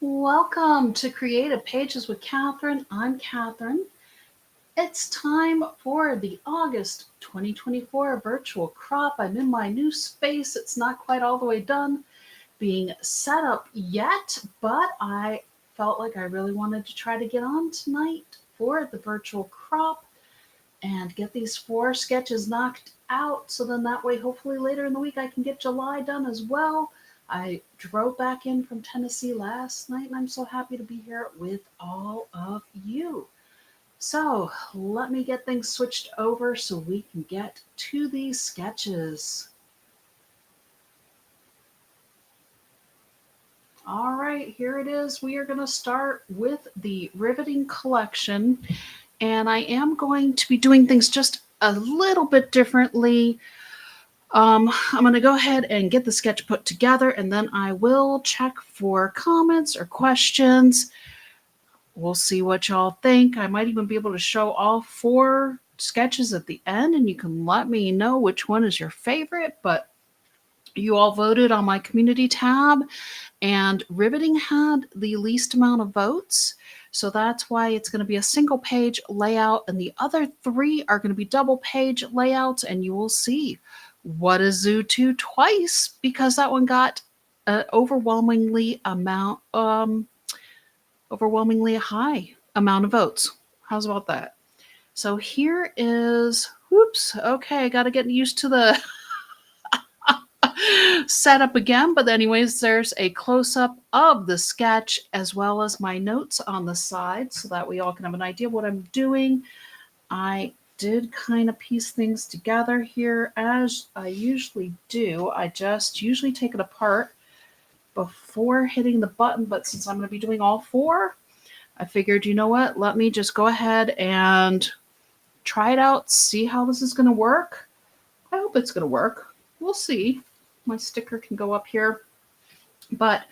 Welcome to Creative Pages with Catherine. I'm Catherine. It's time for the August 2024 virtual crop. I'm in my new space. It's not quite all the way done being set up yet, but I felt like I really wanted to try to get on tonight for the virtual crop and get these 4 sketches knocked out. So then that way, hopefully later in the week, I can get July done as well. I drove back in from Tennessee last night, and I'm so happy to be here with all of you. So let me get things switched over so we can get to these sketches. All right, here it is. We are going to start with the riveting collection, and I am going to be doing things just a little bit differently. I'm going to go ahead and get the sketch put together, and then I will check for comments or questions. We'll see what y'all think. I might even be able to show all 4 sketches at the end, and you can let me know which one is your favorite. But you all voted on my community tab, and riveting had the least amount of votes. So that's why it's going to be a single page layout, and the other 3 are going to be double page layouts, and you will see what is Zoo 2 twice, because that one got an overwhelmingly high amount of votes. How's about that? So here is, whoops, okay, got to get used to the setup again. But anyways, there's a close-up of the sketch as well as my notes on the side so that we all can have an idea of what I'm doing. I did kind of piece things together here as I usually do. I just usually take it apart before hitting the button, but since I'm going to be doing all 4, I figured, you know what, let me just go ahead and try it out, see how this is going to work. I hope it's going to work. We'll see. My sticker can go up here. But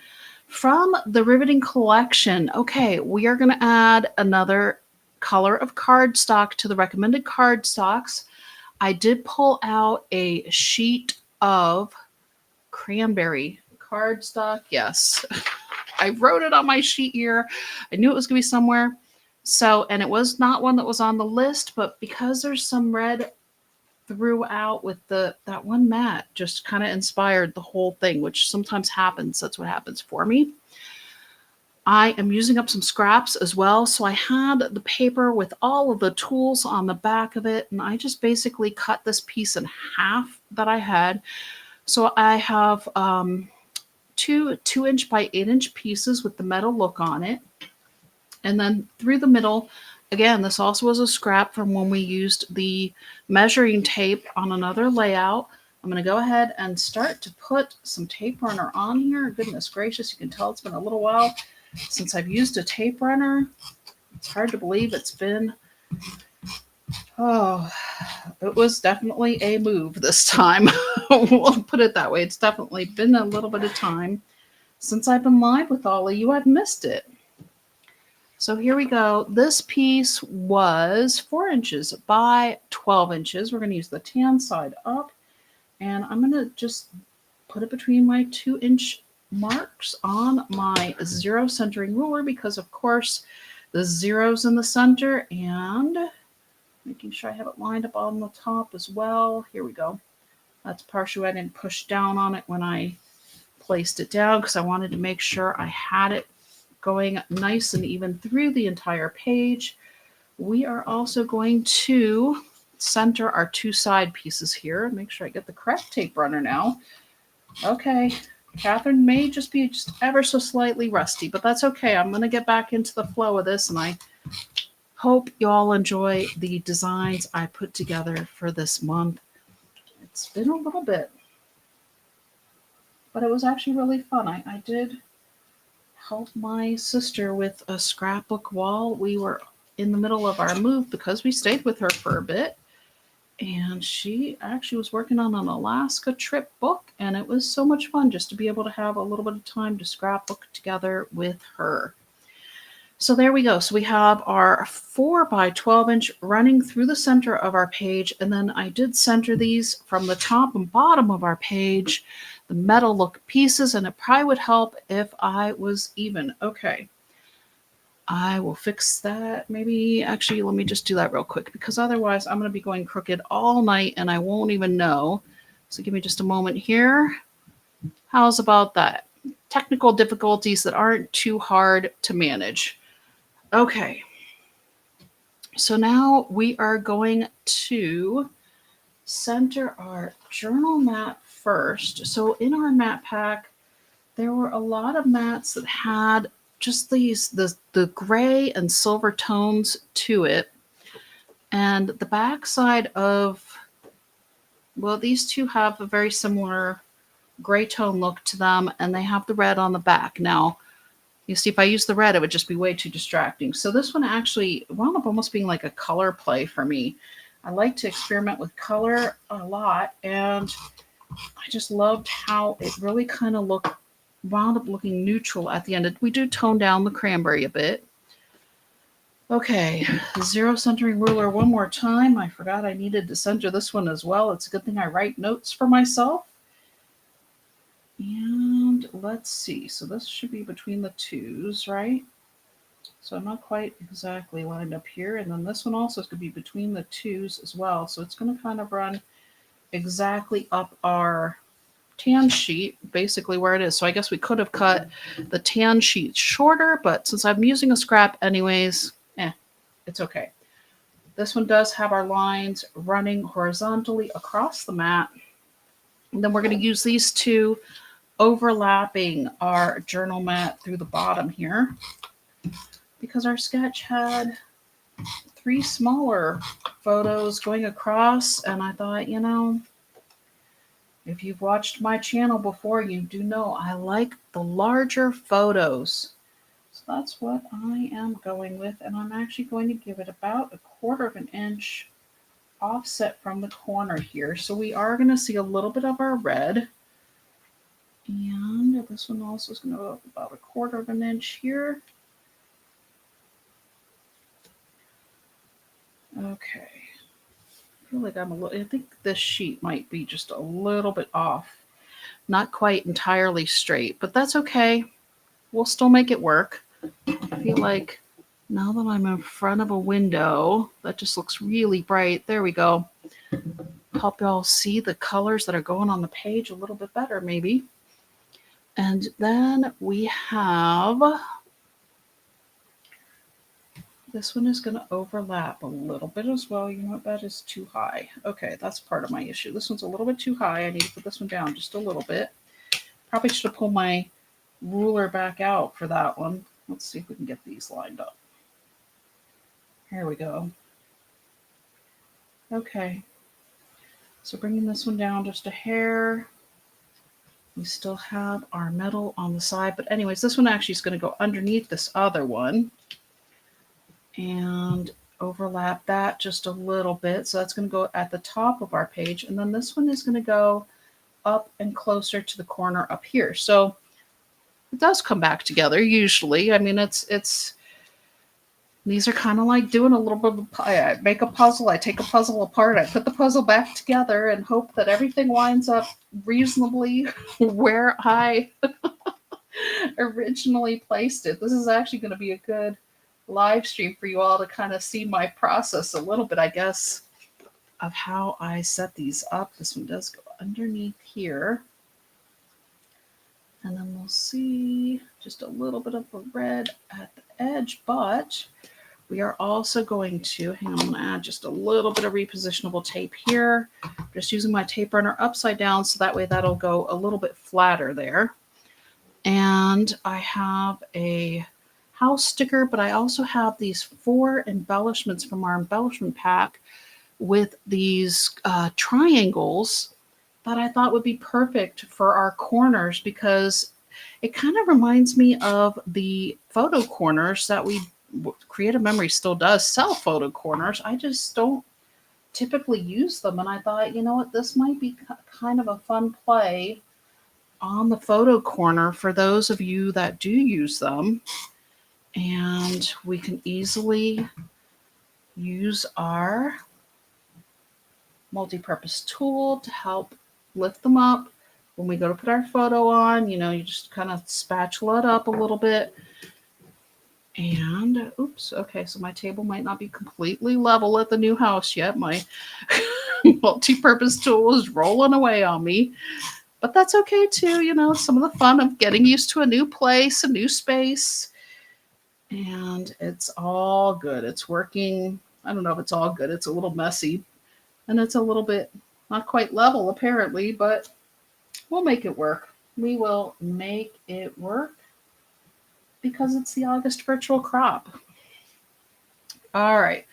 from the riveting collection, okay, we are going to add another color of cardstock to the recommended cardstocks. I did pull out a sheet of cranberry cardstock. Yes, I wrote it on my sheet here. I knew it was going to be somewhere. So, and it was not one that was on the list, but because there's some red throughout with that one mat, just kind of inspired the whole thing, which sometimes happens. That's what happens for me. I am using up some scraps as well. So I had the paper with all of the tools on the back of it, and I just basically cut this piece in half that I had. So I have 2 2-inch by 8-inch pieces with the metal look on it. And then through the middle, again, this also was a scrap from when we used the measuring tape on another layout. I'm going to go ahead and start to put some tape runner on here. Goodness gracious, you can tell it's been a little while since I've used a tape runner. It's hard to believe it's been, it was definitely a move this time. We'll put it that way. It's definitely been a little bit of time since I've been live with all of you. I've missed it. So here we go. This piece was 4 inches by 12 inches. We're going to use the tan side up, and I'm going to just put it between my 2-inch marks on my 0 centering ruler, because of course the 0's in the center, and making sure I have it lined up on the top as well. Here we go. That's partially why I didn't push down on it when I placed it down, because I wanted to make sure I had it going nice and even through the entire page. We are also going to center our 2 side pieces here. Make sure I get the correct tape runner now. Okay, Catherine may just be ever so slightly rusty, but that's okay. I'm going to get back into the flow of this, and I hope you all enjoy the designs I put together for this month. It's been a little bit, but it was actually really fun. I did help my sister with a scrapbook wall. We were in the middle of our move because we stayed with her for a bit, and she actually was working on an Alaska trip book, and it was so much fun just to be able to have a little bit of time to scrapbook together with her. So there we go. So we have our 4 by 12 inch running through the center of our page, and then I did center these from the top and bottom of our page. the metal look pieces, and it probably would help if I was even. Okay. I will fix that. Maybe, actually, let me just do that real quick because otherwise I'm going to be going crooked all night and I won't even know. So give me just a moment here. How's about that? Technical difficulties that aren't too hard to manage. Okay. So now we are going to center our journal mat first. So in our mat pack, there were a lot of mats that had just the gray and silver tones to it. And the back side of, well, these two have a very similar gray tone look to them, and they have the red on the back. Now, you see, if I use the red, it would just be way too distracting. So this one actually wound up almost being like a color play for me. I like to experiment with color a lot, and I just loved how it really kind of wound up looking neutral at the end. We do tone down the cranberry a bit. Okay, zero centering ruler one more time. I forgot I needed to center this one as well. It's a good thing I write notes for myself. And let's see. So this should be between the twos, right? So I'm not quite exactly lined up here. And then this one also is going to be between the twos as well. So it's going to kind of run exactly up our tan sheet, basically where it is. So I guess we could have cut the tan sheet shorter, but since I'm using a scrap anyways, it's okay. This one does have our lines running horizontally across the mat. And then we're going to use these two overlapping our journal mat through the bottom here because our sketch had 3 smaller photos going across, and I thought, if you've watched my channel before, you do know I like the larger photos. So that's what I am going with, and I'm actually going to give it about 1/4 of an inch offset from the corner here. So we are going to see a little bit of our red. And this one also is going to go up about 1/4 of an inch here. Okay. I feel like I think this sheet might be just a little bit off. Not quite entirely straight, but that's okay. We'll still make it work. I feel like now that I'm in front of a window, that just looks really bright. There we go. Help y'all see the colors that are going on the page a little bit better, maybe. And then we have, this one is going to overlap a little bit as well. You know what? That is too high. Okay, that's part of my issue. This one's a little bit too high. I need to put this one down just a little bit. Probably should have pulled my ruler back out for that one. Let's see if we can get these lined up. Here we go. Okay. So bringing this one down just a hair. We still have our metal on the side. But anyways, this one actually is going to go underneath this other one. And overlap that just a little bit. So that's going to go at the top of our page. And then this one is going to go up and closer to the corner up here. So it does come back together usually. I mean, these are kind of like doing a little bit of, I make a puzzle, I take a puzzle apart, I put the puzzle back together and hope that everything winds up reasonably where I originally placed it. This is actually going to be a good live stream for you all to kind of see my process a little bit, I guess, of how I set these up. This one does go underneath here. And then we'll see just a little bit of the red at the edge, but we are also going to, hang on, I'm going to add just a little bit of repositionable tape here. Just using my tape runner upside down so that way that'll go a little bit flatter there. And I have a house sticker, but I also have these 4 embellishments from our embellishment pack with these triangles that I thought would be perfect for our corners because it kind of reminds me of the photo corners that Creative Memory still does sell photo corners. I just don't typically use them. And I thought, you know what, this might be kind of a fun play on the photo corner for those of you that do use them. And we can easily use our multi-purpose tool to help lift them up, when we go to put our photo on, you just kind of spatula it up a little bit. And oops, okay, so my table might not be completely level at the new house yet. My multi-purpose tool is rolling away on me. But that's okay too, some of the fun of getting used to a new place, a new space. And it's all good. It's working. I don't know if it's all good. It's a little messy. And it's a little bit not quite level apparently, but we'll make it work. We will make it work because it's the August virtual crop. All right.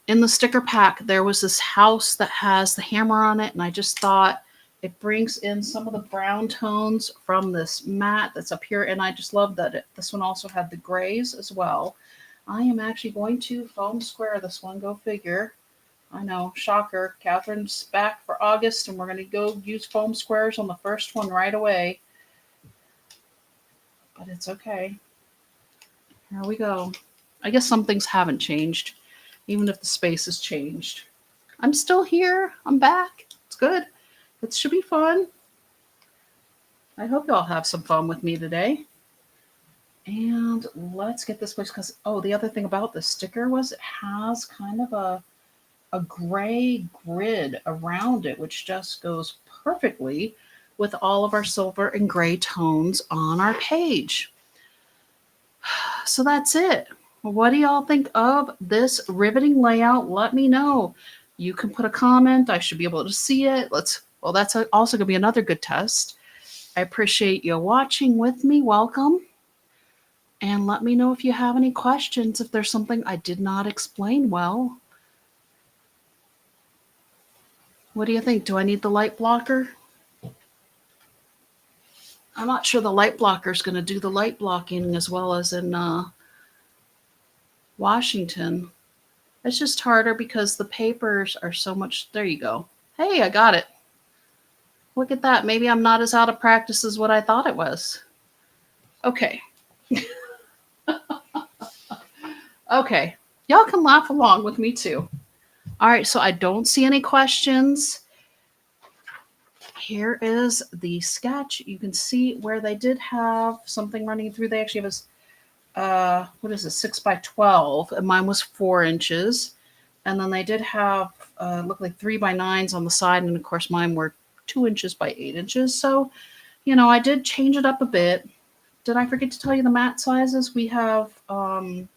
In the sticker pack, there was this house that has the hammer on it, and I just thought it brings in some of the brown tones from this mat that's up here, and I just love that this one also had the grays as well. I am actually going to foam square this one, go figure. I know, shocker. Catherine's back for August, and we're going to go use foam squares on the first one right away. But it's okay. Here we go. I guess some things haven't changed, even if the space has changed. I'm still here. I'm back. It's good. It should be fun. I hope y'all have some fun with me today. And let's get this place, because, the other thing about this sticker was it has kind of a gray grid around it, which just goes perfectly with all of our silver and gray tones on our page. So that's it. What do y'all think of this riveting layout? Let me know. You can put a comment. I should be able to see it. That's also going to be another good test. I appreciate you watching with me. Welcome. And let me know if you have any questions, if there's something I did not explain well. What do you think? Do I need the light blocker? I'm not sure the light blocker is going to do the light blocking as well as in Washington. It's just harder because the papers are so much. There you go. Hey, I got it. Look at that. Maybe I'm not as out of practice as what I thought it was. Okay. Okay. Y'all can laugh along with me too. All right. So I don't see any questions. Here is the sketch. You can see where they did have something running through. They actually have what is it, 6 by 12, and mine was 4 inches. And then they did have look like 3 by 9s on the side, and of course mine were 2 inches by 8 inches. So, I did change it up a bit. Did I forget to tell you the mat sizes? We have 3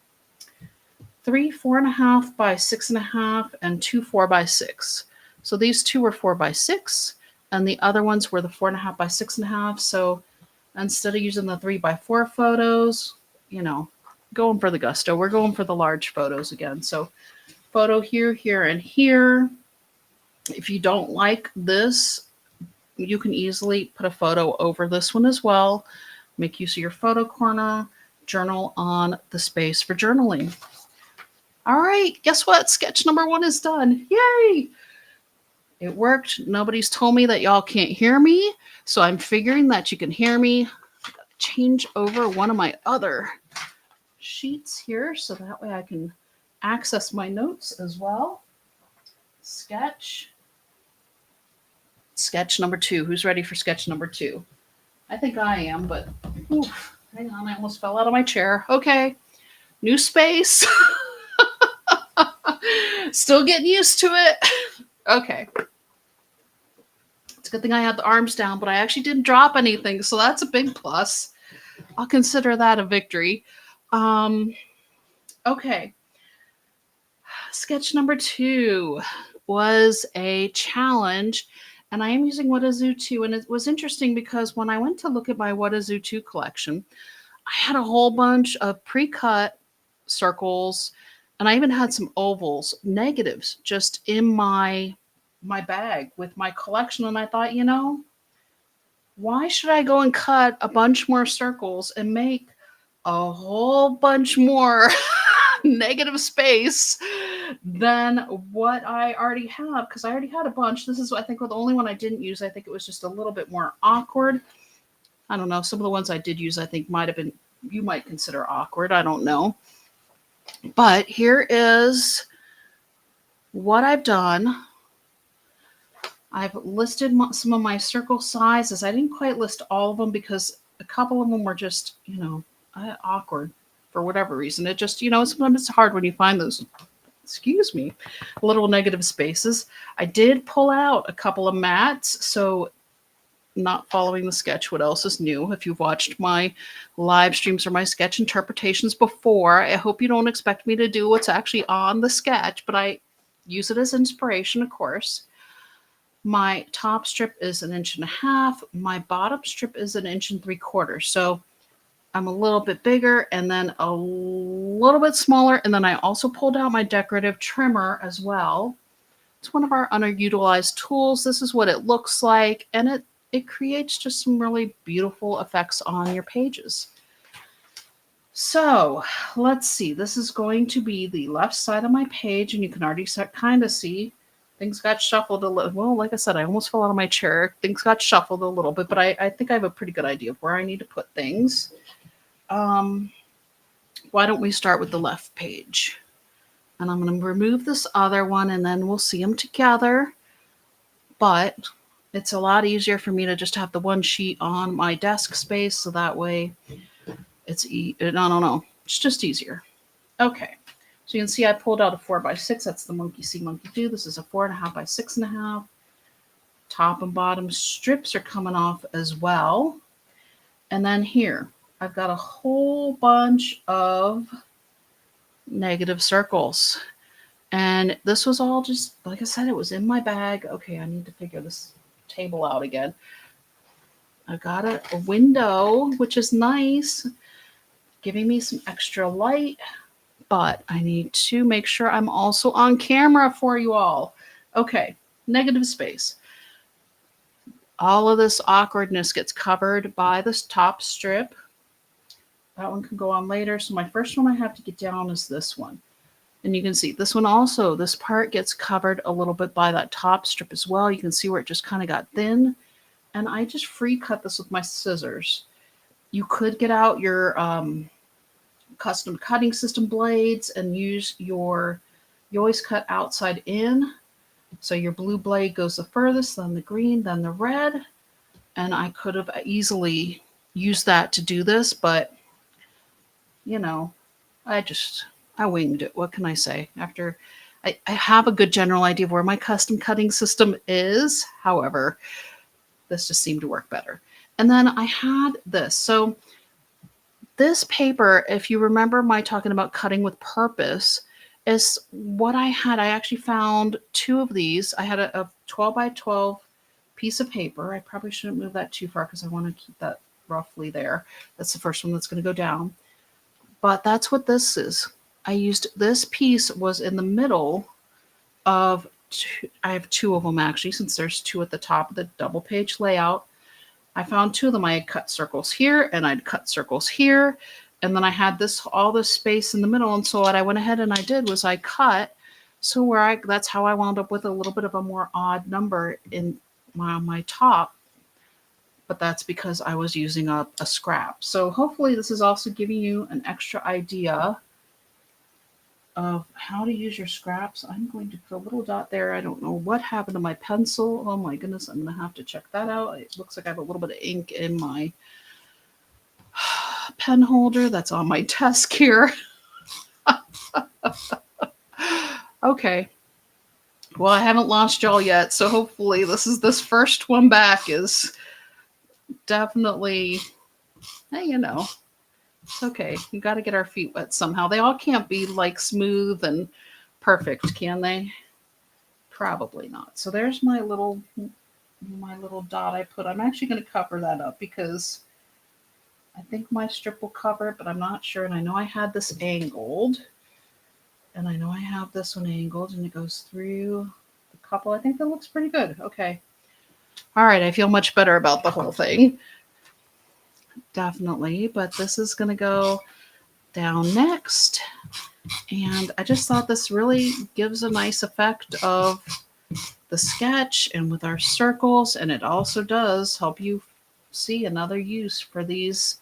4.5 by 6.5 and 2 4 by 6. So these two were 4 by 6. And the other ones were the 4.5 by 6.5. So instead of using the 3 by 4 photos, going for the gusto, we're going for the large photos again. So photo here, here, and here. If you don't like this, you can easily put a photo over this one as well. Make use of your photo corner, journal on the space for journaling. All right, guess what? Sketch number 1 is done. Yay! It worked. Nobody's told me that y'all can't hear me, so I'm figuring that you can hear me. Change over one of my other sheets here so that way I can access my notes as well. Sketch number 2. Who's ready for sketch number 2? I think I am, but hang on, I almost fell out of my chair. Okay, new space. Still getting used to it. Okay. It's a good thing I had the arms down, but I actually didn't drop anything, so that's a big plus. I'll consider that a victory. Okay. Sketch number 2 was a challenge, and I am using What a Zoo 2, and it was interesting because when I went to look at my What a Zoo 2 collection, I had a whole bunch of pre-cut circles, and I even had some ovals, negatives, just in my bag with my collection. And I thought, why should I go and cut a bunch more circles and make a whole bunch more negative space than what I already have? Because I already had a bunch. This is, I think, the only one I didn't use. I think it was just a little bit more awkward. I don't know. Some of the ones I did use, I think, might have been, you might consider awkward. I don't know. But here is what I've done. I've listed some of my circle sizes. I didn't quite list all of them because a couple of them were just, awkward for whatever reason. It just, sometimes it's hard when you find those, excuse me, little negative spaces. I did pull out a couple of mats, so not following the sketch. What else is new? If you've watched my live streams or my sketch interpretations before, I hope you don't expect me to do what's actually on the sketch, but I use it as inspiration, of course. My top strip is 1.5 inches. My bottom strip is 1.75 inches. So I'm a little bit bigger and then a little bit smaller. And then I also pulled out my decorative trimmer as well. It's one of our underutilized tools. This is what it looks like. And it creates just some really beautiful effects on your pages. So let's see. This is going to be the left side of my page. And you can already kind of see things got shuffled a little. Well, like I said, I almost fell out of my chair. Things got shuffled a little bit, but I think I have a pretty good idea of where I need to put things. Why don't we start with the left page? And I'm going to remove this other one and then we'll see them together. But it's a lot easier for me to just have the one sheet on my desk space. So that way it's, no, it's just easier. Okay. So you can see I pulled out a 4x6. That's the monkey see, monkey do. This is a 4.5 by 6.5. Top and bottom strips are coming off as well. And then here, I've got a whole bunch of negative circles. And this was all just, like I said, it was in my bag. Okay, I need to figure this table out again. I got a window, which is nice, giving me some extra light. But I need to make sure I'm also on camera for you all. Okay, negative space. All of this awkwardness gets covered by this top strip. That one can go on later. So my first one I have to get down is this one. And you can see this one also, this part gets covered a little bit by that top strip as well. You can see where it just kind of got thin. And I just free cut this with my scissors. You could get out your custom cutting system blades and use you always cut outside in. So your blue blade goes the furthest, then the green, then the red. And I could have easily used that to do this, but I winged it. What can I say? After I have a good general idea of where my custom cutting system is. However, this just seemed to work better. And then I had this. So this paper, if you remember my talking about cutting with purpose, is what I had. I actually found 2 of these. I had a 12 by 12 piece of paper. I probably shouldn't move that too far because I want to keep that roughly there. That's the first one that's going to go down. But that's what this is. I used this piece was in the middle of I have 2 of them actually, since there's 2 at the top of the double page layout. I found 2 of them. I had cut circles here and I'd cut circles here. And then I had all this space in the middle. And so what I went ahead and I did was I cut. So that's how I wound up with a little bit of a more odd number in my top. But that's because I was using a scrap. So hopefully this is also giving you an extra idea of how to use your scraps. I'm going to put a little dot there. I don't know what happened to my pencil. Oh my goodness, I'm going to have to check that out. It looks like I have a little bit of ink in my pen holder that's on my desk here. Okay. Well, I haven't lost y'all yet, so hopefully this first one back is definitely, it's okay. You got to get our feet wet somehow. They all can't be like smooth and perfect, can they? Probably not. So there's my little dot I put. I'm actually going to cover that up because I think my strip will cover it, but I'm not sure. And I know I had this angled. And I know I have this one angled and it goes through the couple. I think that looks pretty good. Okay. All right. I feel much better about the whole thing. Definitely. But this is going to go down next. And I just thought this really gives a nice effect of the sketch and with our circles. And it also does help you see another use for these.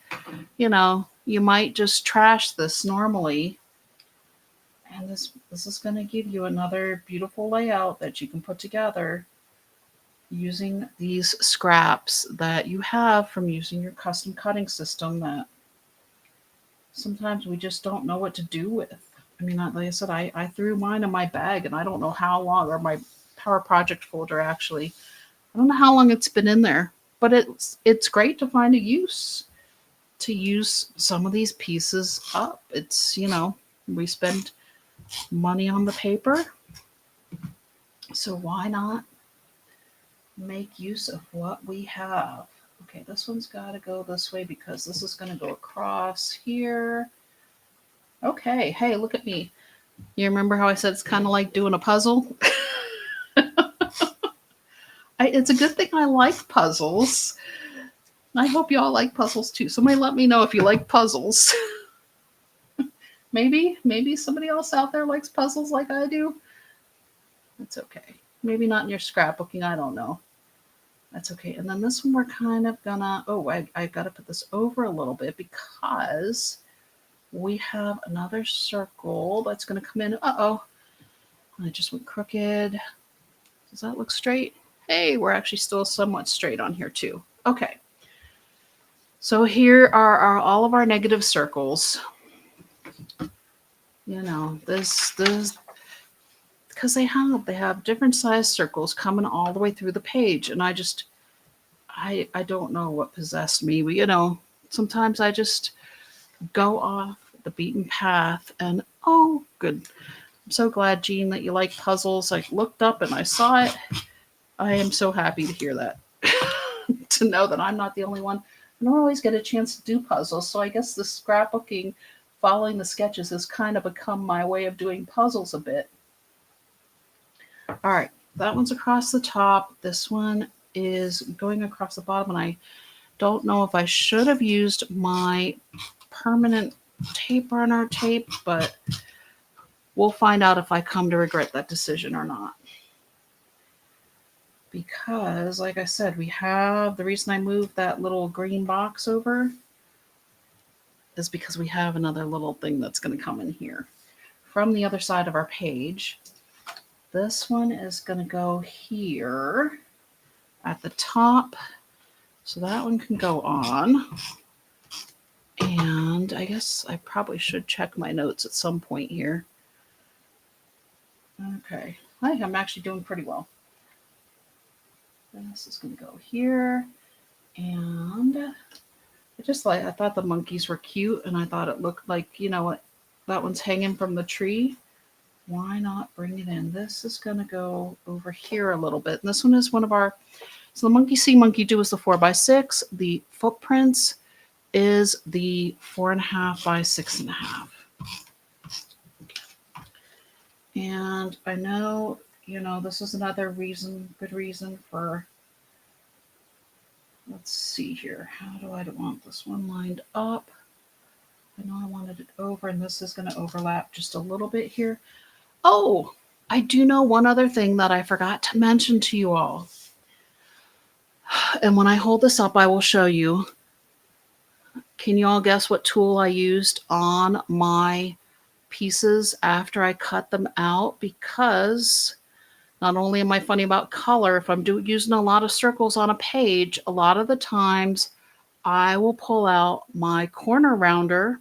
You might just trash this normally. And this is going to give you another beautiful layout that you can put together. using these scraps that you have from using your custom cutting system that sometimes we just don't know what to do with. I mean, like I said, I threw mine in my bag and I don't know how long, or my Power Project folder actually. I don't know how long it's been in there, but it's great to find a use to use some of these pieces up. It's, we spend money on the paper, so why not make use of what we have? Okay, this one's got to go this way because this is going to go across here. Okay, hey, look at me. You remember how I said it's kind of like doing a puzzle? It's a good thing I like puzzles. I hope y'all like puzzles too. Somebody let me know if you like puzzles. Maybe somebody else out there likes puzzles like I do. That's okay. Maybe not in your scrapbooking. I don't know. That's okay. And then this one we're kind of gonna, I got to put this over a little bit because we have another circle that's going to come in. Uh-oh. I just went crooked. Does that look straight? Hey, we're actually still somewhat straight on here too. Okay. So here are all of our negative circles. This because they have different size circles coming all the way through the page, and I don't know what possessed me. Sometimes I just go off the beaten path, and oh, good. I'm so glad, Jean, that you like puzzles. I looked up and I saw it. I am so happy to hear that. To know that I'm not the only one. I don't always get a chance to do puzzles, so I guess the scrapbooking, following the sketches, has kind of become my way of doing puzzles a bit. All right, that one's across the top. This one is going across the bottom, and I don't know if I should have used my permanent tape runner tape, but we'll find out if I come to regret that decision or not. Because, like I said, the reason I moved that little green box over is because we have another little thing that's going to come in here from the other side of our page. This one is going to go here at the top. So that one can go on. And I guess I probably should check my notes at some point here. Okay. I think I'm actually doing pretty well. This is going to go here. And I thought the monkeys were cute, and I thought it looked like, that one's hanging from the tree. Why not bring it in? This is going to go over here a little bit. And this one is one of our, so the monkey see, monkey do is the 4x6. The footprints is the 4.5 by 6.5. And I know, this is another good reason for, let's see here. How do I want this one lined up? I know I wanted it over, and this is going to overlap just a little bit here. Oh, I do know one other thing that I forgot to mention to you all. And when I hold this up, I will show you. Can you all guess what tool I used on my pieces after I cut them out? Because not only am I funny about color, if I'm using a lot of circles on a page, a lot of the times I will pull out my corner rounder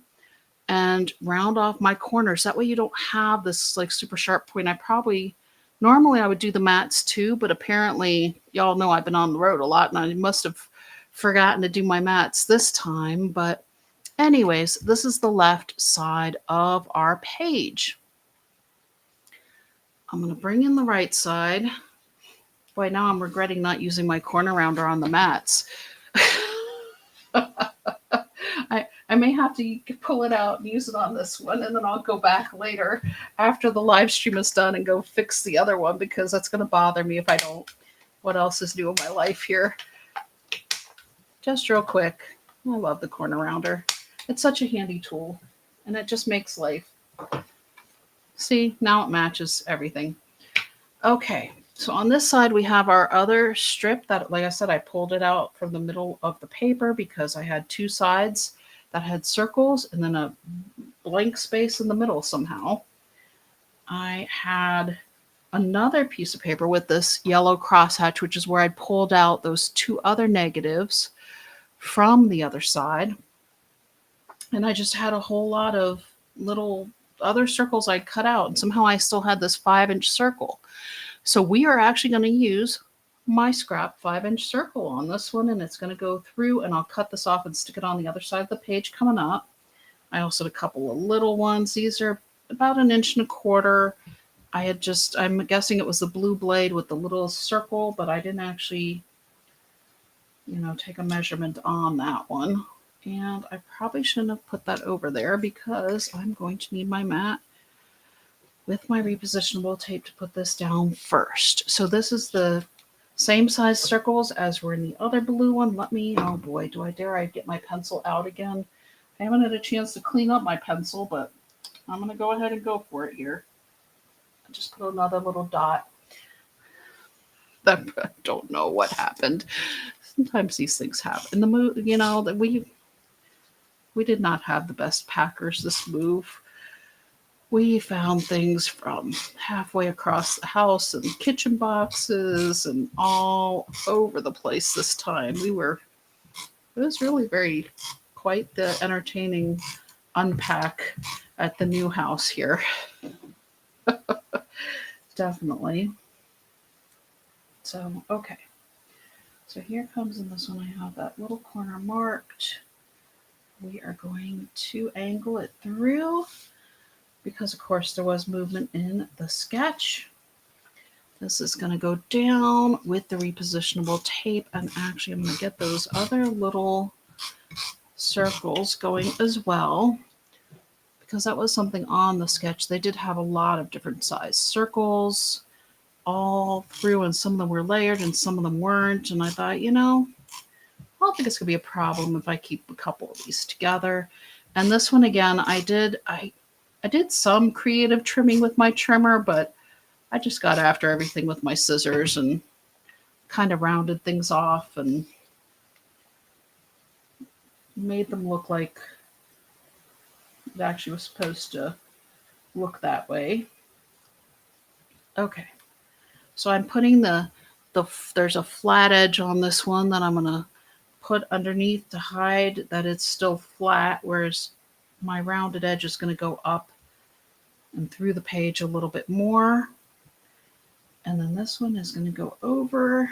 and round off my corners. That way you don't have this like super sharp point. Normally I would do the mats too, but apparently y'all know I've been on the road a lot and I must have forgotten to do my mats this time. But anyways, this is the left side of our page. I'm going to bring in the right side. Boy, now I'm regretting not using my corner rounder on the mats. I may have to pull it out and use it on this one, and then I'll go back later after the live stream is done and go fix the other one, because that's going to bother me if I don't. What else is new in my life here? Just real quick, I love the corner rounder. It's such a handy tool, and it just makes life. See, now it matches everything. Okay, so on this side we have our other strip that, like I said, I pulled it out from the middle of the paper because I had two sides that had circles and then a blank space in the middle somehow. I had another piece of paper with this yellow crosshatch, which is where I pulled out those two other negatives from the other side. And I just had a whole lot of little other circles I'd cut out. And somehow I still had this 5-inch circle. So we are actually going to use my scrap 5-inch circle on this one. And it's going to go through, and I'll cut this off and stick it on the other side of the page coming up. I also had a couple of little ones. These are about 1.25 inches. I'm guessing it was the blue blade with the little circle, but I didn't actually, take a measurement on that one. And I probably shouldn't have put that over there because I'm going to need my mat with my repositionable tape to put this down first. So this is the same size circles as were in the other blue one. Oh boy, do I dare I get my pencil out again. I haven't had a chance to clean up my pencil, but I'm going to go ahead and go for it here. I just put another little dot. I don't know what happened. Sometimes these things happen. That we did not have the best packers this move. We found things from halfway across the house and kitchen boxes and all over the place this time. It was really quite the entertaining unpack at the new house here. Definitely. So, okay. So here comes in this one, I have that little corner marked. We are going to angle it through because, of course, there was movement in the sketch. This is going to go down with the repositionable tape, and actually I'm going to get those other little circles going as well because that was something on the sketch. They did have a lot of different size circles all through, and some of them were layered and some of them weren't. And I thought, I don't think it's going to be a problem if I keep a couple of these together. And this one, again, I did some creative trimming with my trimmer, but I just got after everything with my scissors and kind of rounded things off and made them look like it actually was supposed to look that way. Okay. So I'm putting there's a flat edge on this one that I'm going to put underneath to hide that it's still flat, whereas my rounded edge is going to go up and through the page a little bit more. And then this one is going to go over,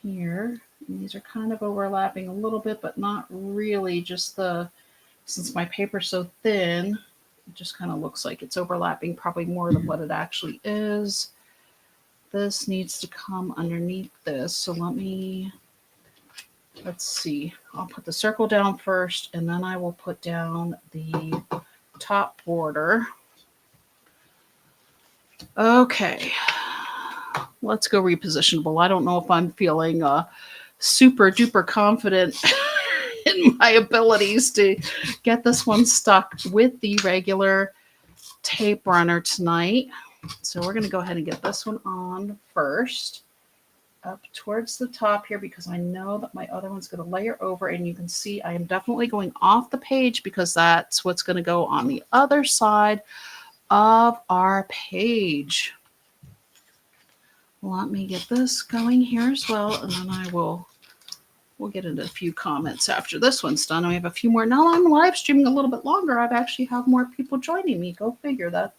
here. And these are kind of overlapping a little bit, but not really. Since my paper's so thin, it just kind of looks like it's overlapping probably more than what it actually is. This needs to come underneath this. So let's see. I'll put the circle down first, and then I will put down the top border. Okay. Let's go repositionable. I don't know if I'm feeling super duper confident in my abilities to get this one stuck with the regular tape runner tonight. So we're going to go ahead and get this one on first, up towards the top here, because I know that my other one's going to layer over, and you can see I am definitely going off the page because that's what's going to go on the other side of our page. Let me get this going here as well, and then we'll get into a few comments after this one's done. We have a few more. Now I'm live streaming a little bit longer. I've actually have more people joining me. Go figure. That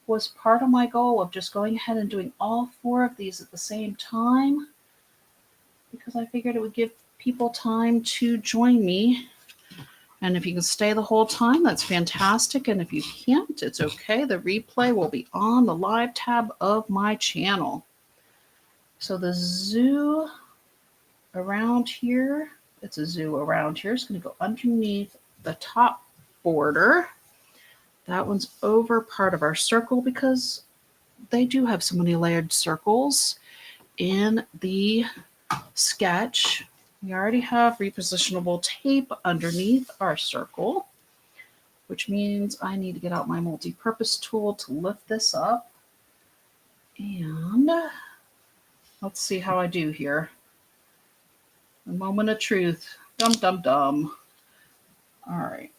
was part of my goal of just going ahead and doing all 4 of these at the same time, because I figured it would give people time to join me. And if you can stay the whole time, that's fantastic. And if you can't, it's okay. The replay will be on the live tab of my channel. So the zoo around here, it's a zoo around here. It's going to go underneath the top border. That one's over part of our circle because they do have so many layered circles in the sketch. We already have repositionable tape underneath our circle, which means I need to get out my multi-purpose tool to lift this up. And let's see how I do here. A moment of truth. Dum, dum, dum. All right.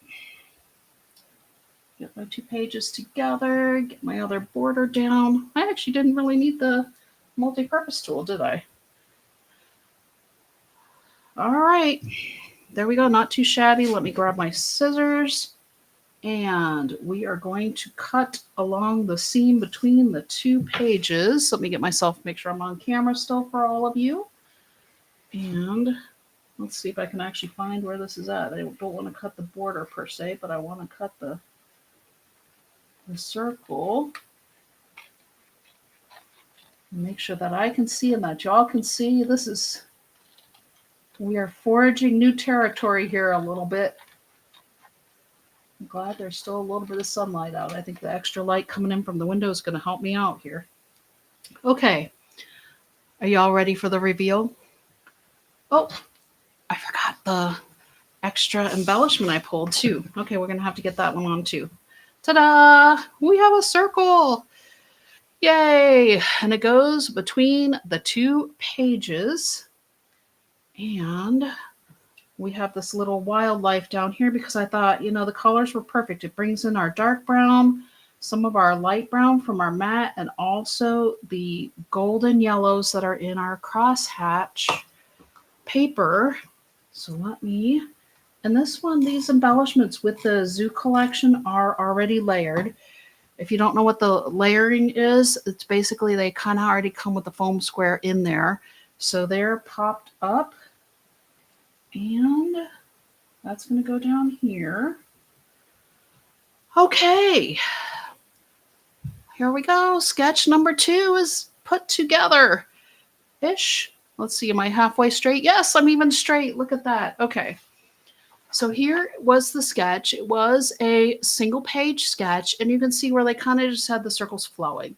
Get my 2 pages together, get my other border down. I actually didn't really need the multi-purpose tool, did I? All right, there we go. Not too shabby. Let me grab my scissors. And we are going to cut along the seam between the 2 pages. Let me get myself, make sure I'm on camera still for all of you. And let's see if I can actually find where this is at. I don't want to cut the border per se, but I want to cut the circle. Make sure that I can see and that y'all can see. We are foraging new territory here a little bit. I'm glad there's still a little bit of sunlight out. I think the extra light coming in from the window is going to help me out here. Okay. Are y'all ready for the reveal? Oh, I forgot the extra embellishment I pulled too. Okay, we're going to have to get that one on too. Ta-da! We have a circle. Yay! And it goes between the 2 pages. And we have this little wildlife down here because I thought, the colors were perfect. It brings in our dark brown, some of our light brown from our matte, and also the golden yellows that are in our crosshatch paper. So and this one, these embellishments with the zoo collection are already layered. If you don't know what the layering is, it's basically they kind of already come with the foam square in there. So they're popped up. And that's going to go down here. Okay. Here we go. Sketch number 2 is put together-ish. Let's see, am I halfway straight? Yes, I'm even straight. Look at that. Okay. So here was the sketch. It was a single page sketch, and you can see where they kind of just had the circles flowing.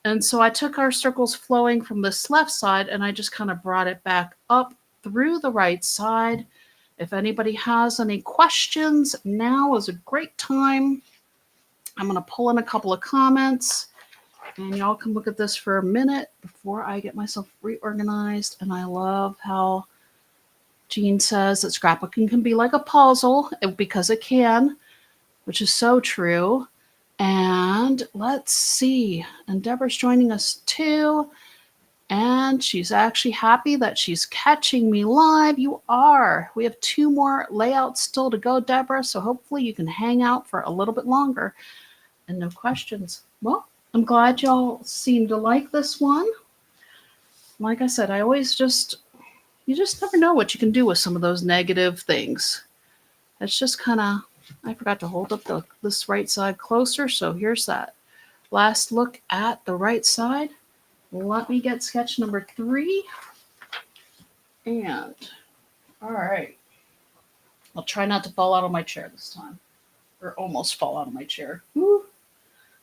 And so I took our circles flowing from this left side, and I just kind of brought it back up through the right side. If anybody has any questions, now is a great time. I'm going to pull in a couple of comments, and y'all can look at this for a minute before I get myself reorganized. And I love how Jean says that scrapbooking can be like a puzzle, because it can, which is so true. And let's see. And Deborah's joining us too. And she's actually happy that she's catching me live. You are. We have 2 more layouts still to go, Deborah. So hopefully you can hang out for a little bit longer. And no questions. Well, I'm glad y'all seem to like this one. Like I said, you just never know what you can do with some of those negative things. It's just kind of, I forgot to hold up this right side closer. So here's that last look at the right side. Let me get sketch number 3. And, all right. I'll try not to fall out of my chair this time. Or almost fall out of my chair. Woo.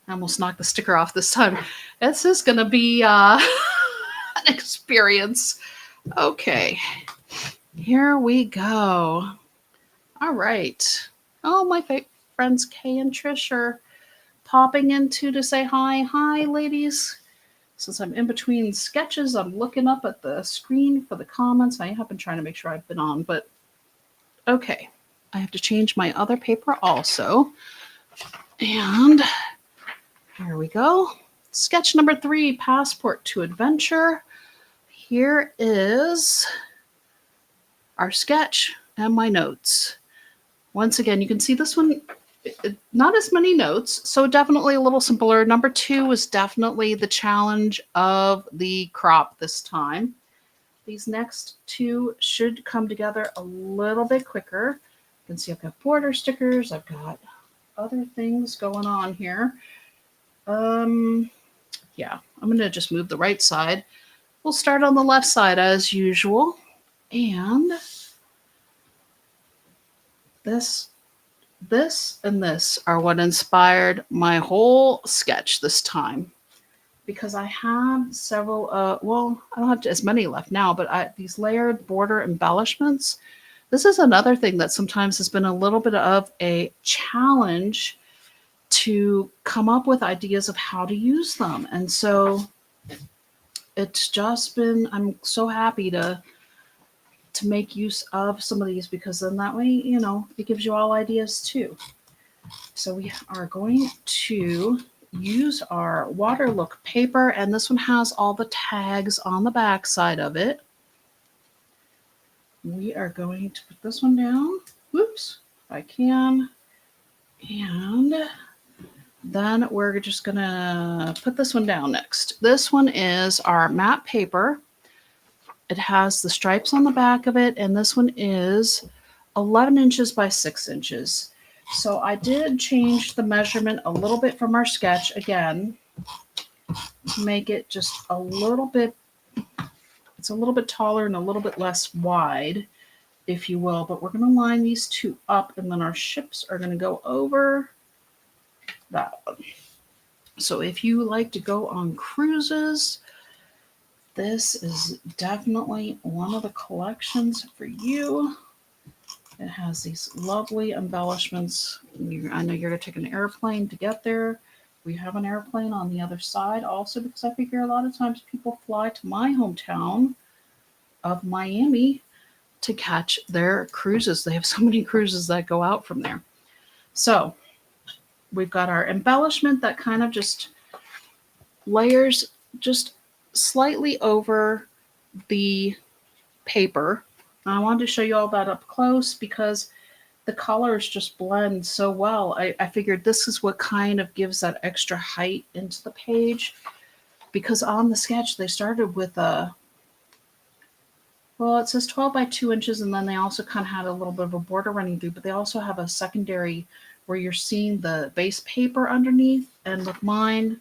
I almost knocked the sticker off this time. This is going to be an experience. Okay. Here we go. All right. Oh, my friends Kay and Trish are popping in to say hi. Hi, ladies. Since I'm in between sketches, I'm looking up at the screen for the comments. I have been trying to make sure I've been on, but okay. I have to change my other paper also. And here we go. Sketch number 3, Passport to Adventure. Here is our sketch and my notes. Once again, you can see this one, not as many notes, so definitely a little simpler. Number 2 is definitely the challenge of the crop this time. These next 2 should come together a little bit quicker. You can see I've got border stickers. I've got other things going on here. Yeah, I'm going to just move the right side. We'll start on the left side as usual. And this and this are what inspired my whole sketch this time, because I have several, well, I don't have as many left now, but these layered border embellishments, this is another thing that sometimes has been a little bit of a challenge to come up with ideas of how to use them. And so it's just been, I'm so happy to make use of some of these, because then that way, it gives you all ideas too. So we are going to use our Waterlook paper, and this one has all the tags on the back side of it. We are going to put this one down. Whoops, if I can. And then we're just gonna put this one down next. This one is our matte paper. It has the stripes on the back of it, and this one is 11 inches by 6 inches. So I did change the measurement a little bit from our sketch again to make it just a little bit, it's a little bit taller and a little bit less wide, if you will. But we're going to line these two up, and then our ships are going to go over that one. So if you like to go on cruises, this is definitely one of the collections for you. It has these lovely embellishments. I know you're going to take an airplane to get there. We have an airplane on the other side also, because I figure a lot of times people fly to my hometown of Miami to catch their cruises. They have so many cruises that go out from there. So we've got our embellishment that kind of just layers just slightly over the paper. And I wanted to show you all that up close because the colors just blend so well. I figured this is what kind of gives that extra height into the page, because on the sketch they started with a, well, it says 12 by 2 inches, and then they also kind of had a little bit of a border running through, but they also have a secondary where you're seeing the base paper underneath. And with mine,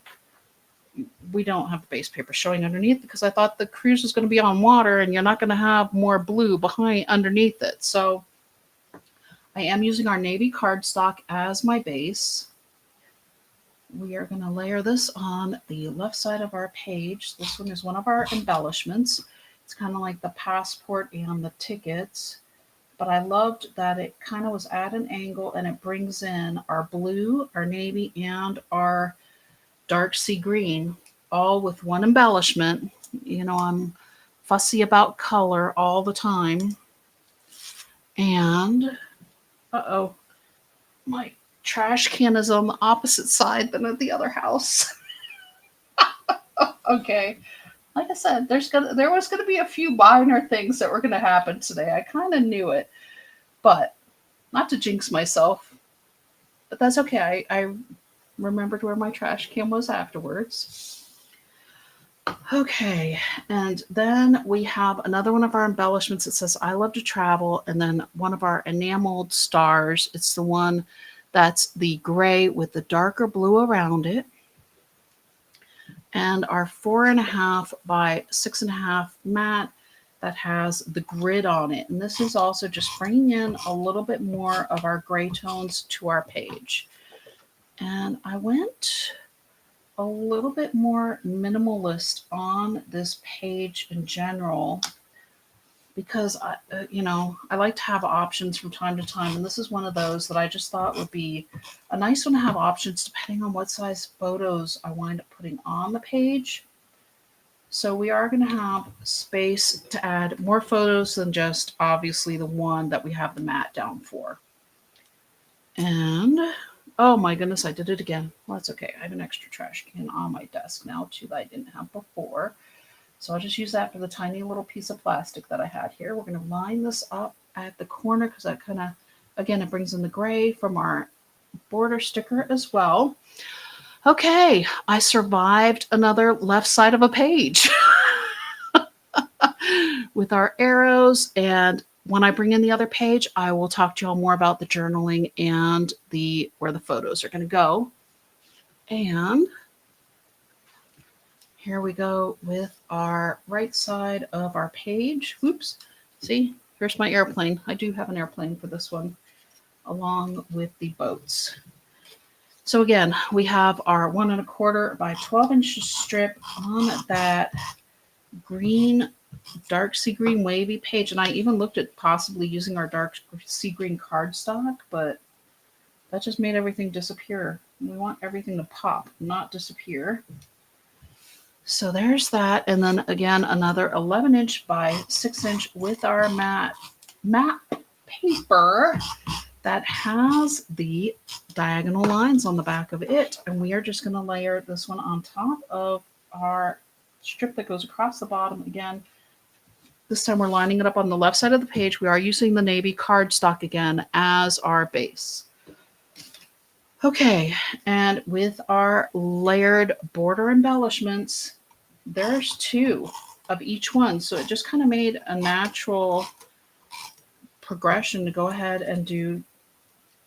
we don't have the base paper showing underneath because I thought the cruise was going to be on water and you're not going to have more blue behind underneath it. So I am using our navy cardstock as my base. We are going to layer this on the left side of our page. This one is one of our embellishments. It's kind of like the passport and the tickets, but I loved that it kind of was at an angle and it brings in our blue, our navy, and our dark sea green, all with one embellishment. You know, I'm fussy about color all the time. And, uh-oh, my trash can is on the opposite side than at the other house. Okay. Like I said, there was gonna be a few minor things that were gonna happen today. I kind of knew it, but not to jinx myself. But that's okay. I remembered where my trash can was afterwards. Okay, and then we have another one of our embellishments that says I love to travel, and then one of our enameled stars. It's the one that's the gray with the darker blue around it. And our 4.5 by 6.5 mat that has the grid on it. And this is also just bringing in a little bit more of our gray tones to our page. And I went a little bit more minimalist on this page in general because I like to have options from time to time, and this is one of those that I just thought would be a nice one to have options depending on what size photos I wind up putting on the page. So we are going to have space to add more photos than just obviously the one that we have the mat down for. And oh my goodness, I did it again. Well, that's okay. I have an extra trash can on my desk now too that I didn't have before. So I'll just use that for the tiny little piece of plastic that I had here. We're going to line this up at the corner because that kind of, again, it brings in the gray from our border sticker as well. Okay, I survived another left side of a page with our arrows. And when I bring in the other page, I will talk to you all more about the journaling and where the photos are going to go. And here we go with our right side of our page. Whoops. See, here's my airplane. I do have an airplane for this one, along with the boats. So again, we have our 1.25 by 12 inch strip on that green, dark sea green wavy page. And I even looked at possibly using our dark sea green cardstock, but that just made everything disappear. We want everything to pop, not disappear. So there's that. And then again, another 11 inch by 6 inch with our matte paper that has the diagonal lines on the back of it. And we are just going to layer this one on top of our strip that goes across the bottom. Again, this time we're lining it up on the left side of the page. We are using the navy cardstock again as our base. Okay, and with our layered border embellishments, there's 2 of each one. So it just kind of made a natural progression to go ahead and do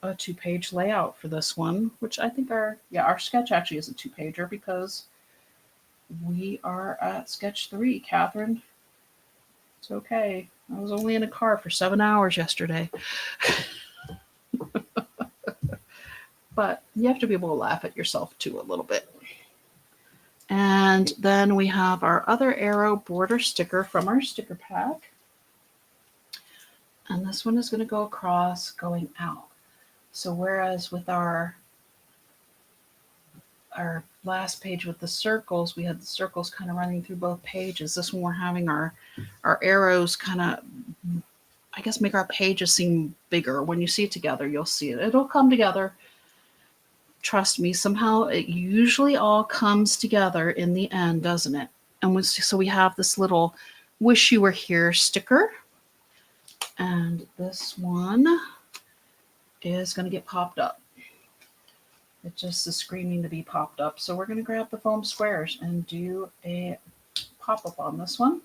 a 2-page layout for this one, which I think our sketch actually is a 2-pager because we are at sketch 3, Catherine. It's okay. I was only in a car for 7 hours yesterday. But you have to be able to laugh at yourself too a little bit. And then we have our other arrow border sticker from our sticker pack. And this one is going to go across going out. So whereas with our last page with the circles, we had the circles kind of running through both pages. This one we're having our arrows kind of, I guess, make our pages seem bigger. When you see it together, you'll see it. It'll come together. Trust me, somehow it usually all comes together in the end, doesn't it? And so we have this little wish you were here sticker. And this one is going to get popped up. It just is screaming to be popped up. So we're going to grab the foam squares and do a pop-up on this one.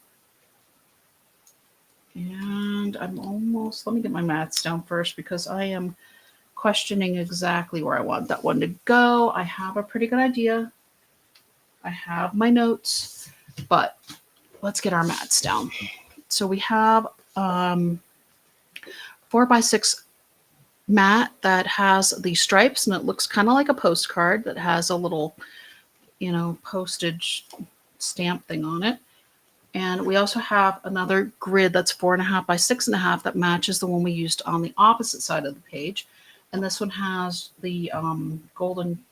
And I'm almost, let me get my mats down first because I am questioning exactly where I want that one to go. I have a pretty good idea. I have my notes, but let's get our mats down. So we have 4x6 mat that has the stripes, and it looks kind of like a postcard that has a little, postage stamp thing on it. And we also have another grid that's 4.5 by 6.5 that matches the one we used on the opposite side of the page. And this one has the golden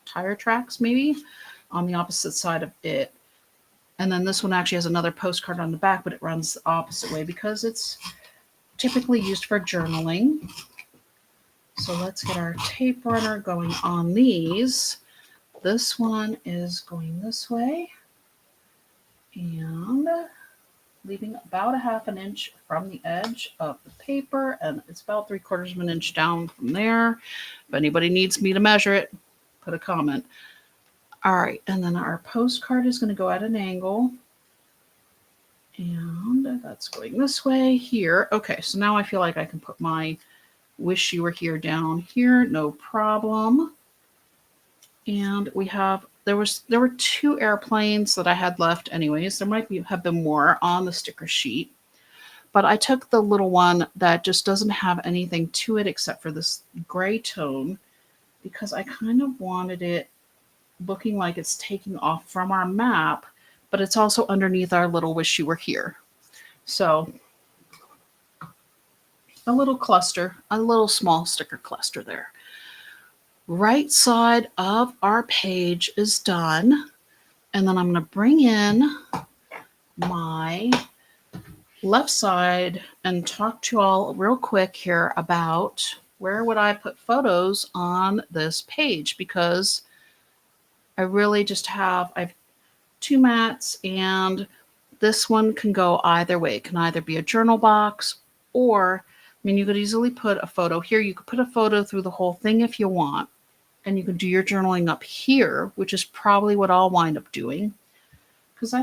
tire tracks maybe on the opposite side of it. And then this one actually has another postcard on the back, but it runs the opposite way because it's typically used for journaling. So let's get our tape runner going on these. This one is going this way and leaving about 1/2 inch from the edge of the paper, and it's about 3/4 of an inch down from there. If anybody needs me to measure it, put a comment. All right, and then our postcard is going to go at an angle, and that's going this way here. Okay, so now I feel like I can put my wish you were here down here, no problem. And we have, there were 2 airplanes that I had left anyways. There might have been more on the sticker sheet, but I took the little one that just doesn't have anything to it except for this gray tone because I kind of wanted it looking like it's taking off from our map, but it's also underneath our little wish you were here. So a little cluster, a little small sticker cluster there. Right side of our page is done. And then I'm going to bring in my left side and talk to you all real quick here about where would I put photos on this page, because I really just I have 2 mats, and this one can go either way. It can either be a journal box, or, you could easily put a photo here. You could put a photo through the whole thing if you want. And you can do your journaling up here, which is probably what I'll wind up doing. Because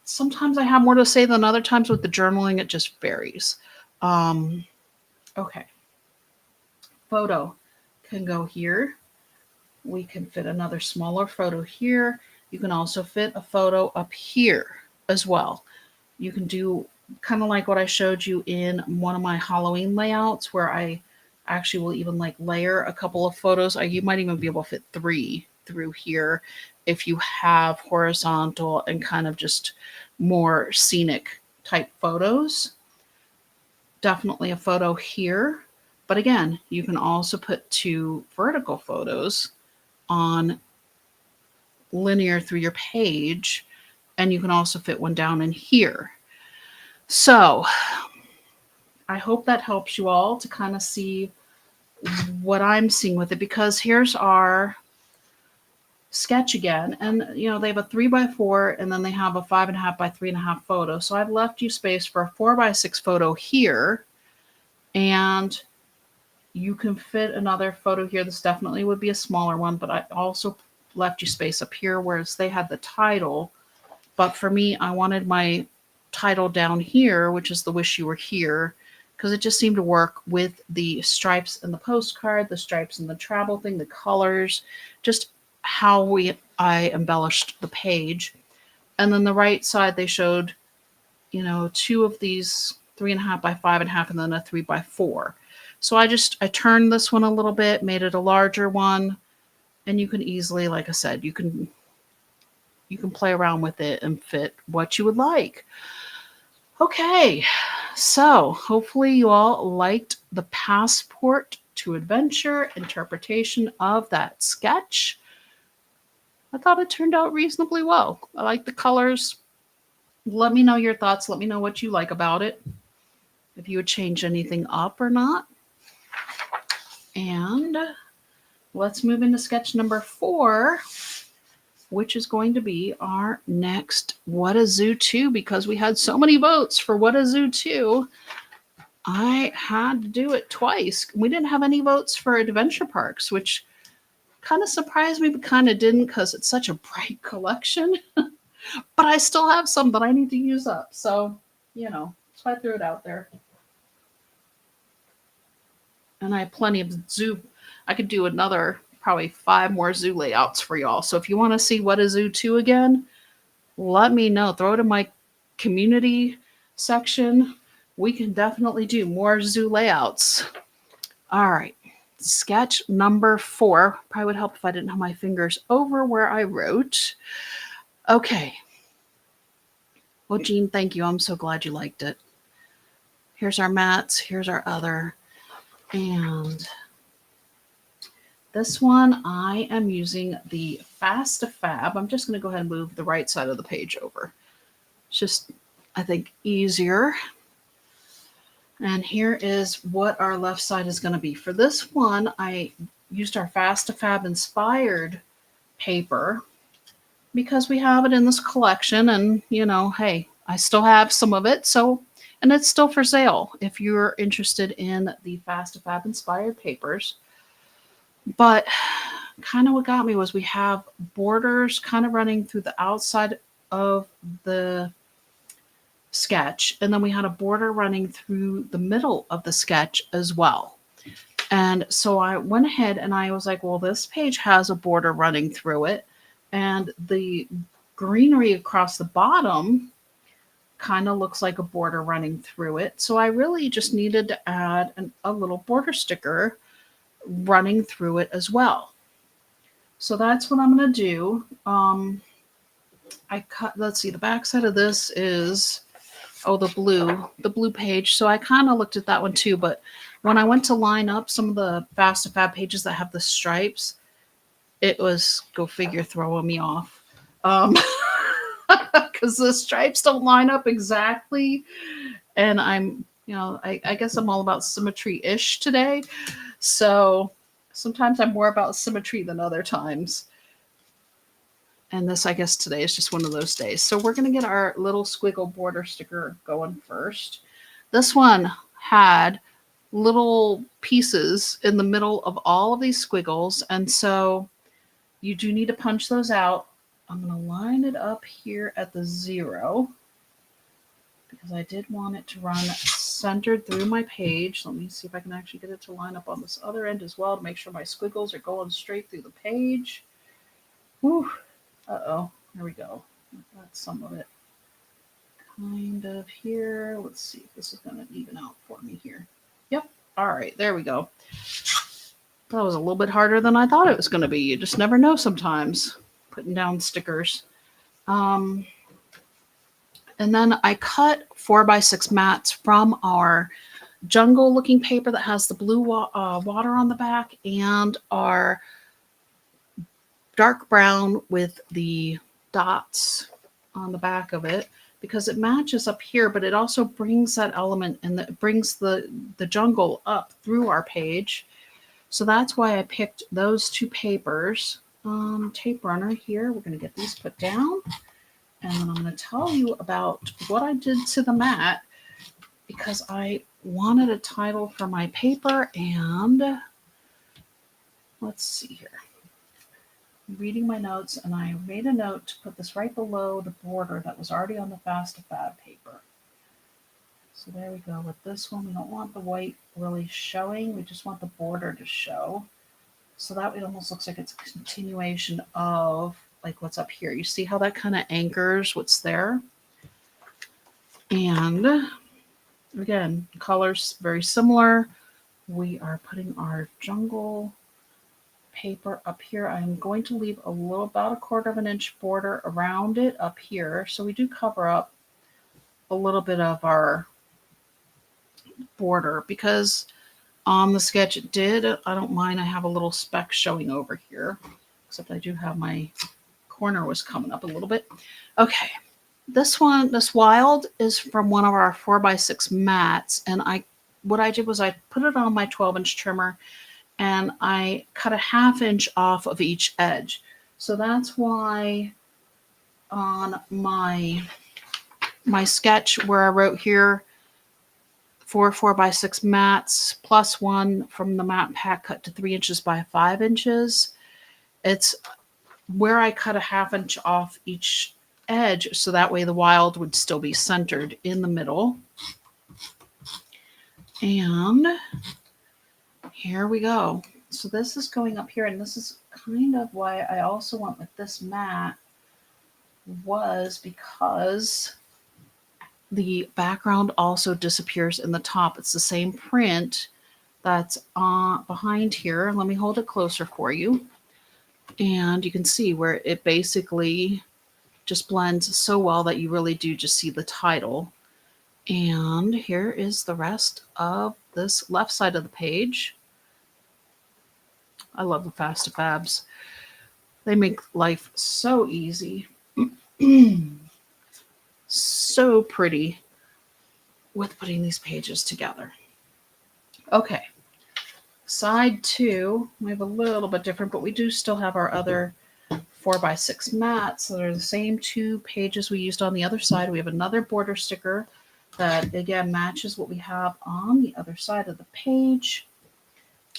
sometimes I have more to say than other times with the journaling. It just varies. Okay. Photo can go here. We can fit another smaller photo here. You can also fit a photo up here as well. You can do kind of like what I showed you in one of my Halloween layouts, where I actually will even layer a couple of photos. You might even be able to fit 3 through here if you have horizontal and kind of just more scenic type photos. Definitely a photo here. But again, you can also put 2 vertical photos on linear through your page, and you can also fit one down in here. So I hope that helps you all to kind of see what I'm seeing with it, because here's our sketch again. And, you know, they have a 3x4 and then they have a 5.5 by 3.5 photo. So I've left you space for a 4x6 photo here. And you can fit another photo here. This definitely would be a smaller one, but I also left you space up here, whereas they had the title. But for me, I wanted my title down here, which is the Wish You Were Here, because it just seemed to work with the stripes in the postcard, the stripes in the travel thing, the colors, just how I embellished the page. And then the right side, they showed, you know, two of these 3.5 by 5.5 and then a 3x4. So I turned this one a little bit, made it a larger one, and you can easily, like I said, you can play around with it and fit what you would like. Okay, so hopefully you all liked the Passport to Adventure interpretation of that sketch. I thought it turned out reasonably well. I like the colors. Let me know your thoughts. Let me know what you like about it. If you would change anything up or not. And let's move into sketch number 4, which is going to be our next What a Zoo 2, because we had so many votes for What a Zoo 2. I had to do it twice. We didn't have any votes for Adventure Parks, which kind of surprised me, but kind of didn't, because it's such a bright collection. But I still have some that I need to use up. So, you know, so I threw it out there. And I have plenty of zoo. I could do another probably 5 more zoo layouts for y'all. So if you want to see What a Zoo 2 again, let me know. Throw it in my community section. We can definitely do more zoo layouts. All right. Sketch number 4. Probably would help if I didn't have my fingers over where I wrote. Okay. Well, Jean, thank you. I'm so glad you liked it. Here's our mats. Here's our other. And this one, I am using the Fast Fab. I'm just going to go ahead and move the right side of the page over. It's just, I think, easier. And here is what our left side is going to be. For this one, I used our Fast Fab inspired paper because we have it in this collection. And, you know, hey, I still have some of it. So, and it's still for sale if you're interested in the Fast Fab inspired papers. But kind of what got me was we have borders kind of running through the outside of the sketch, and then we had a border running through the middle of the sketch as well. And so I went ahead and I was like, well, this page has a border running through it, and the greenery across the bottom kind of looks like a border running through it. So I really just needed to add a little border sticker running through it as well. So that's what I'm going to do. I cut, let's see, the back side of this is, the blue page. So I kind of looked at that one too, but when I went to line up some of the Fast Fab pages that have the stripes, it was, go figure, throwing me off. Because the stripes don't line up exactly. And I'm, you know, I guess I'm all about symmetry-ish today. So sometimes I'm more about symmetry than other times. And this, I guess today is just one of those days. So we're going to get our little squiggle border sticker going first. This one had little pieces in the middle of all of these squiggles. And so you do need to punch those out. I'm going to line it up here at the 0 because I did want it to run centered through my page. Let me see if I can actually get it to line up on this other end as well to make sure my squiggles are going straight through the page. Whew. Uh-oh, there we go. That's some of it kind of here. Let's see if this is going to even out for me here. Yep. All right, there we go. That was a little bit harder than I thought it was going to be. You just never know sometimes putting down stickers. And then I cut 4x6 mats from our jungle looking paper that has the blue water on the back and our dark brown with the dots on the back of it because it matches up here, but it also brings that element and it brings the jungle up through our page. So that's why I picked those two papers. Tape runner here. We're going to get these put down. And then I'm going to tell you about what I did to the mat because I wanted a title for my paper. And let's see here. I'm reading my notes, and I made a note to put this right below the border that was already on the Fast-to-Fab paper. So there we go with this one. We don't want the white really showing. We just want the border to show. So that way it almost looks like it's a continuation of like what's up here. You see how that kind of anchors what's there? And again, colors very similar. We are putting our jungle paper up here. I'm going to leave a little, about 1/4 of an inch border around it up here. So we do cover up a little bit of our border because on the sketch it did. I don't mind. I have a little speck showing over here, except I do have my corner was coming up a little bit. Okay. This one, this wild is from one of our 4x6 mats. And what I did was I put it on my 12-inch trimmer and I cut a 1/2 inch off of each edge. So that's why on my sketch where I wrote here, 4x6 mats plus one from the mat pack cut to 3 inches by 5 inches. It's where I cut a 1/2 inch off each edge so that way the wild would still be centered in the middle. And here we go. So this is going up here, and this is kind of why I also went with this mat, was because the background also disappears in the top. It's the same print that's behind here. Let me hold it closer for you. And you can see where it basically just blends so well that you really do just see the title. And here is the rest of this left side of the page. I love the Fast-to-Fabs. They make life so easy. So pretty with putting these pages together. Okay. Side 2, we have a little bit different, but we do still have our other 4x6 mats. So they're the same 2 pages we used on the other side. We have another border sticker that again matches what we have on the other side of the page.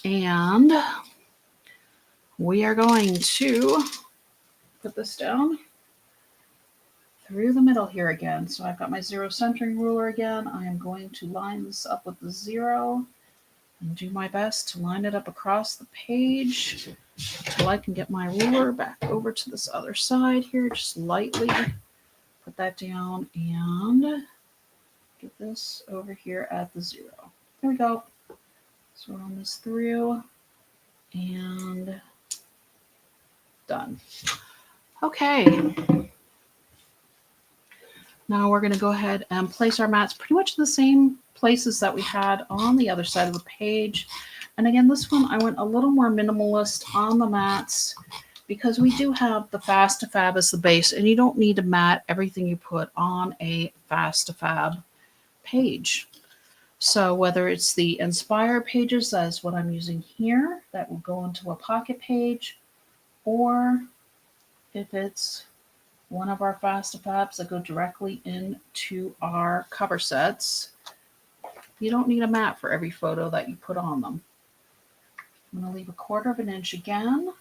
And we are going to put this down through the middle here again. So I've got my 0 centering ruler again. I am going to line this up with the 0 and do my best to line it up across the page until I can get my ruler back over to this other side here. Just lightly put that down and get this over here at the 0. There we go. So run this through and done. Okay. Now we're going to go ahead and place our mats pretty much the same places that we had on the other side of the page. And again, this one I went a little more minimalist on the mats because we do have the Fast-to-Fab as the base, and you don't need to mat everything you put on a Fast-to-Fab page. So whether it's the Inspire pages, as what I'm using here, that will go into a pocket page, or if it's one of our Fast-to-Fabs that go directly into our cover sets, you don't need a mat for every photo that you put on them. I'm going to leave 1/4 of an inch again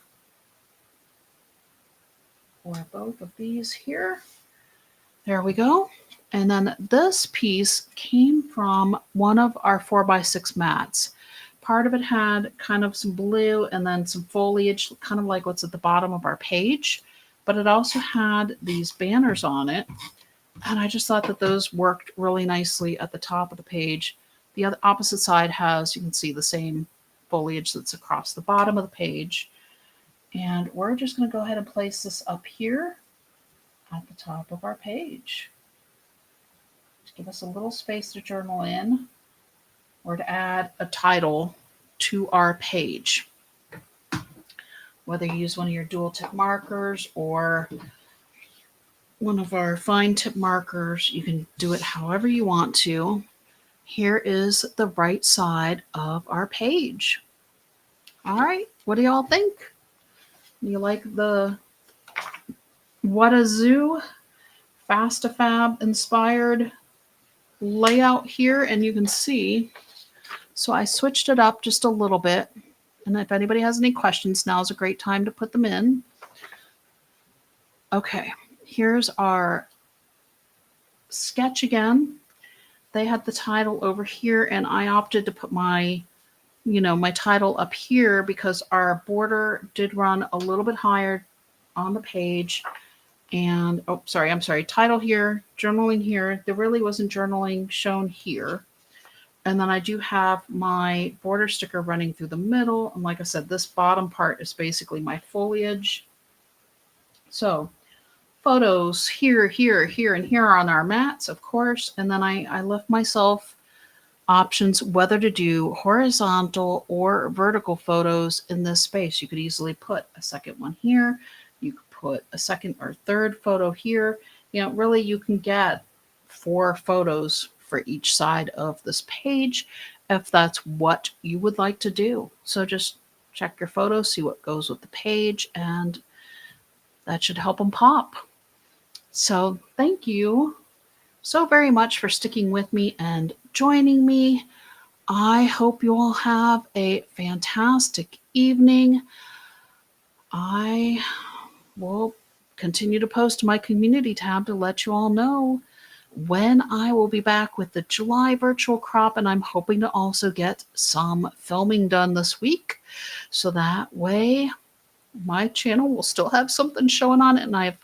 for both of these here. There we go. And then this piece came from one of our 4x6 mats. Part of it had kind of some blue and then some foliage, kind of like what's at the bottom of our page. But it also had these banners on it. And I just thought that those worked really nicely at the top of the page. The other opposite side has, you can see the same foliage that's across the bottom of the page. And we're just going to go ahead and place this up here at the top of our page. To give us a little space to journal in or to add a title to our page. Whether you use one of your dual tip markers or one of our fine tip markers. You can do it however you want to. Here is the right side of our page. All right, what do y'all think? You like the What a Zoo Fast-to-Fab inspired layout here? And you can see, so I switched it up just a little bit. And if anybody has any questions, now is a great time to put them in. Okay, here's our sketch again. They had the title over here, and I opted to put my, my title up here because our border did run a little bit higher on the page. And, I'm sorry, title here, journaling here. There really wasn't journaling shown here. And then I do have my border sticker running through the middle. And like I said, this bottom part is basically my foliage. So photos here, here, here, and here on our mats, of course. And then I left myself options whether to do horizontal or vertical photos in this space. You could easily put a second one here. You could put a second or third photo here. Really you can get 4 photos for each side of this page if that's what you would like to do. So just check your photos, see what goes with the page, and that should help them pop. So thank you so very much for sticking with me and joining me. I hope you all have a fantastic evening. I will continue to post to my community tab to let you all know when I will be back with the July virtual crop, and I'm hoping to also get some filming done this week. So that way my channel will still have something showing on it, and I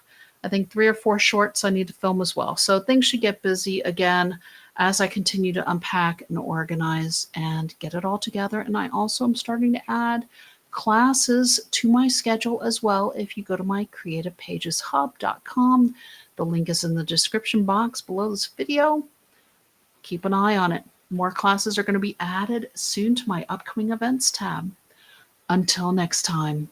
think 3 or 4 shorts I need to film as well. So things should get busy again as I continue to unpack and organize and get it all together. And I also am starting to add classes to my schedule as well. If you go to my creativePagesHub.com, the link is in the description box below this video. Keep an eye on it. More classes are going to be added soon to my upcoming events tab. Until next time.